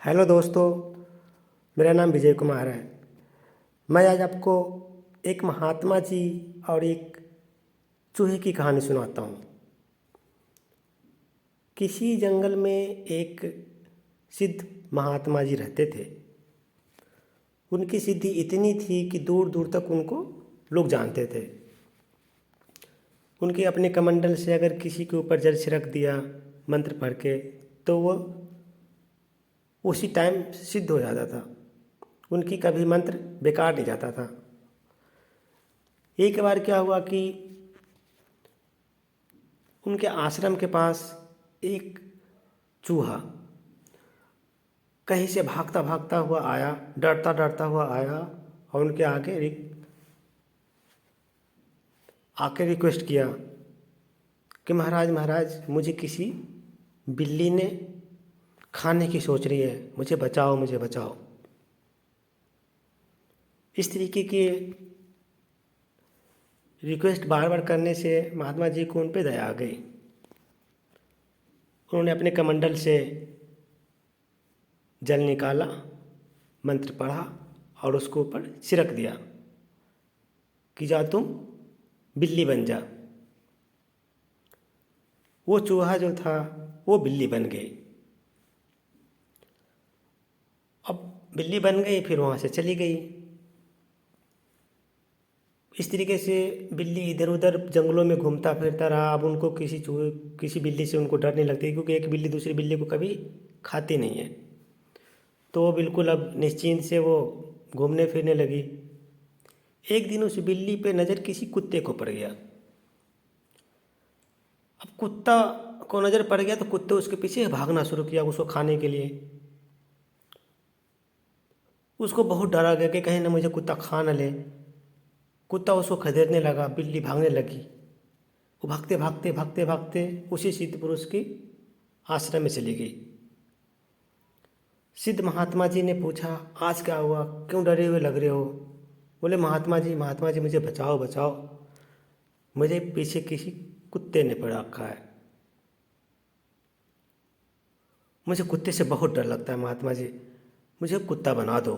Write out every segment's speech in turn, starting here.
Hello दोस्तों, मेरा नाम विजय कुमार है। मैं आज आपको एक महात्मा जी और एक चूहे की कहानी सुनाता हूँ। किसी जंगल में एक सिद्ध महात्मा जी रहते थे। उनकी सिद्धि इतनी थी कि दूर दूर तक उनको लोग जानते थे। उनके अपने कमंडल से अगर किसी के ऊपर जल छिड़क दिया मंत्र पढ़ के, तो वो उसी टाइम सिद्ध हो जाता था। उनकी कभी मंत्र बेकार नहीं जाता था। एक बार क्या हुआ कि उनके आश्रम के पास एक चूहा कहीं से भागता भागता हुआ आया, डरता डरता हुआ आया और उनके आके रिक्वेस्ट किया कि महाराज महाराज, मुझे किसी बिल्ली ने खाने की सोच रही है, मुझे बचाओ मुझे बचाओ। इस तरीके के रिक्वेस्ट बार बार करने से महात्मा जी को उन पर दया आ गई। उन्होंने अपने कमंडल से जल निकाला, मंत्र पढ़ा और उसको ऊपर छिड़क दिया कि जा तुम बिल्ली बन जा। वो चूहा जो था वो बिल्ली बन गई। अब बिल्ली बन गई, फिर वहाँ से चली गई। इस तरीके से बिल्ली इधर उधर जंगलों में घूमता फिरता रहा। अब उनको किसी बिल्ली से उनको डर नहीं लगती, क्योंकि एक बिल्ली दूसरी बिल्ली को कभी खाती नहीं है। तो वो बिल्कुल अब निश्चिंत से वो घूमने फिरने लगी। एक दिन उस बिल्ली पे नज़र किसी कुत्ते को पड़ गया। अब कुत्ता को नज़र पड़ गया तो कुत्ते उसके पीछे भागना शुरू किया उसको खाने के लिए। उसको बहुत डरा गया कि कहीं ना मुझे कुत्ता खा न ले। कुत्ता उसको खदेड़ने लगा, बिल्ली भागने लगी। वो भागते भागते भागते भागते उसी सिद्ध पुरुष की आश्रम में चली गई। सिद्ध महात्मा जी ने पूछा, आज क्या हुआ, क्यों डरे हुए लग रहे हो? बोले, महात्मा जी मुझे बचाओ बचाओ, मुझे पीछे किसी कुत्ते ने पकड़ रखा है। मुझे कुत्ते से बहुत डर लगता है महात्मा जी, मुझे कुत्ता बना दो,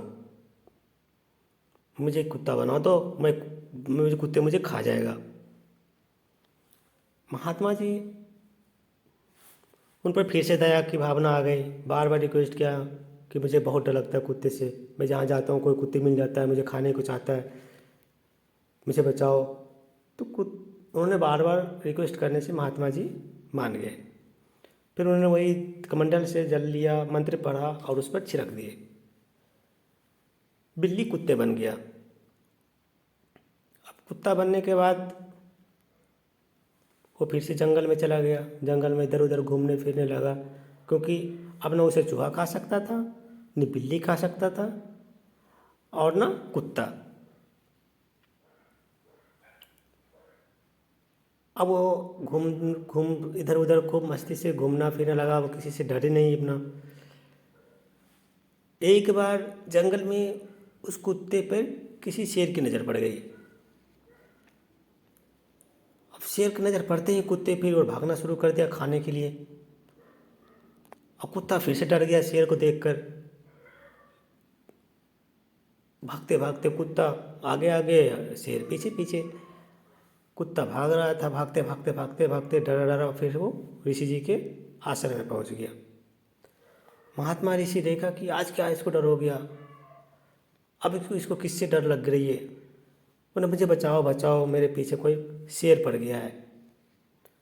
मुझे कुत्ता बना दो, मुझे कुत्ते मुझे खा जाएगा। महात्मा जी उन पर फिर से दया की भावना आ गई। बार बार रिक्वेस्ट किया कि मुझे बहुत डर लगता है कुत्ते से, मैं जहाँ जाता हूँ कोई कुत्ते मिल जाता है, मुझे खाने को चाहता है, मुझे बचाओ। तो उन्होंने बार बार रिक्वेस्ट करने से महात्मा जी मान गए। फिर उन्होंने वही कमंडल से जल लिया, मंत्र पढ़ा और उस पर छिड़क दिए। बिल्ली कुत्ते बन गया। अब कुत्ता बनने के बाद वो फिर से जंगल में चला गया। जंगल में इधर उधर घूमने फिरने लगा, क्योंकि अब ना उसे चूहा खा सकता था, न बिल्ली खा सकता था और ना कुत्ता। अब वो घूम घूम इधर उधर खूब मस्ती से घूमना फिरने लगा। वो किसी से डरे नहीं अपना। एक बार जंगल में उस कुत्ते पर किसी शेर की नज़र पड़ गई। अब शेर की नज़र पड़ते ही कुत्ते फिर और भागना शुरू कर दिया खाने के लिए। अब कुत्ता फिर से डर गया शेर को देखकर। भागते भागते कुत्ता आगे आगे, शेर पीछे पीछे। कुत्ता भाग रहा था, भागते भागते भागते भागते डरा डरा फिर वो ऋषि जी के आश्रम में पहुंच गया। महात्मा ऋषि देखा कि आज क्या इसको डर हो गया, अब इसको किससे डर लग रही है। बोले, मुझे बचाओ बचाओ, मेरे पीछे कोई शेर पड़ गया है,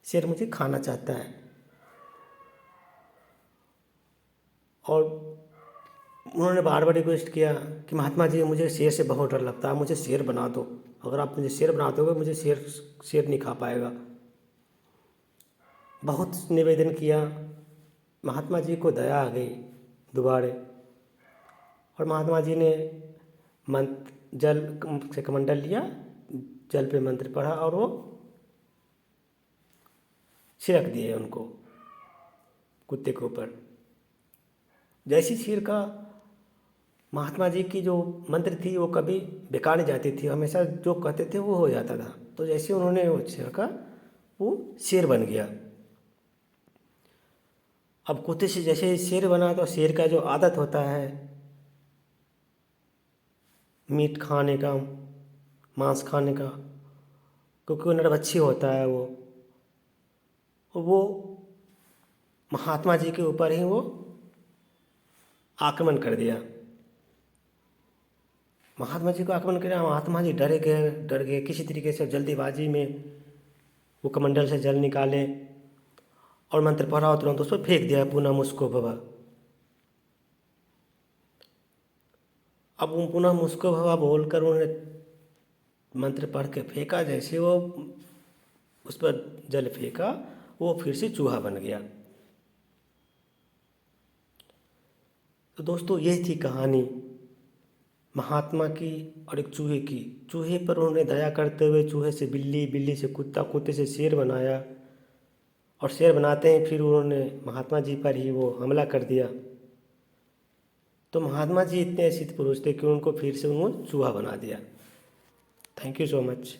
शेर मुझे खाना चाहता है। और उन्होंने बार बार रिक्वेस्ट किया कि महात्मा जी, मुझे शेर से बहुत डर लगता है, मुझे शेर बना दो, अगर आप मुझे शेर बना दोगे मुझे शेर नहीं खा पाएगा। बहुत निवेदन किया। महात्मा जी को दया आ गई दोबारे, और महात्मा जी ने मंत्र जल से कमंडल लिया, जल पे मंत्र पढ़ा और वो छिड़क दिए उनको कुत्ते के ऊपर। जैसी चीर का महात्मा जी की जो मंत्र थी वो कभी बेकार नहीं जाती थी, हमेशा जो कहते थे वो हो जाता था। तो जैसे उन्होंने वो छिड़का वो शेर बन गया। अब कुत्ते से जैसे ही शेर बना तो शेर का जो आदत होता है मीट खाने का, मांस खाने का, क्योंकि वो नरभक्षी होता है वो महात्मा जी के ऊपर ही वो आक्रमण कर दिया। महात्मा जी को आक्रमण किया, महात्मा जी डर गए किसी तरीके से। जल्दीबाजी में वो कमंडल से जल निकाले और मंत्र पढ़ा और तुरंत उस पर फेंक दिया, पुनः मुस्को भवा। अब वो पुनः मुस्को भवा बोलकर उन्होंने मंत्र पढ़ के फेंका, जैसे वो उस पर जल फेंका वो फिर से चूहा बन गया। तो दोस्तों ये थी कहानी महात्मा की और एक चूहे की। चूहे पर उन्होंने दया करते हुए चूहे से बिल्ली, बिल्ली से कुत्ता, कुत्ते से शेर बनाया और शेर बनाते ही फिर उन्होंने महात्मा जी पर ही वो हमला कर दिया। तो महात्मा जी इतने सिद्ध पुरुष थे कि उनको फिर से उन्होंने चूहा बना दिया। Thank you so much.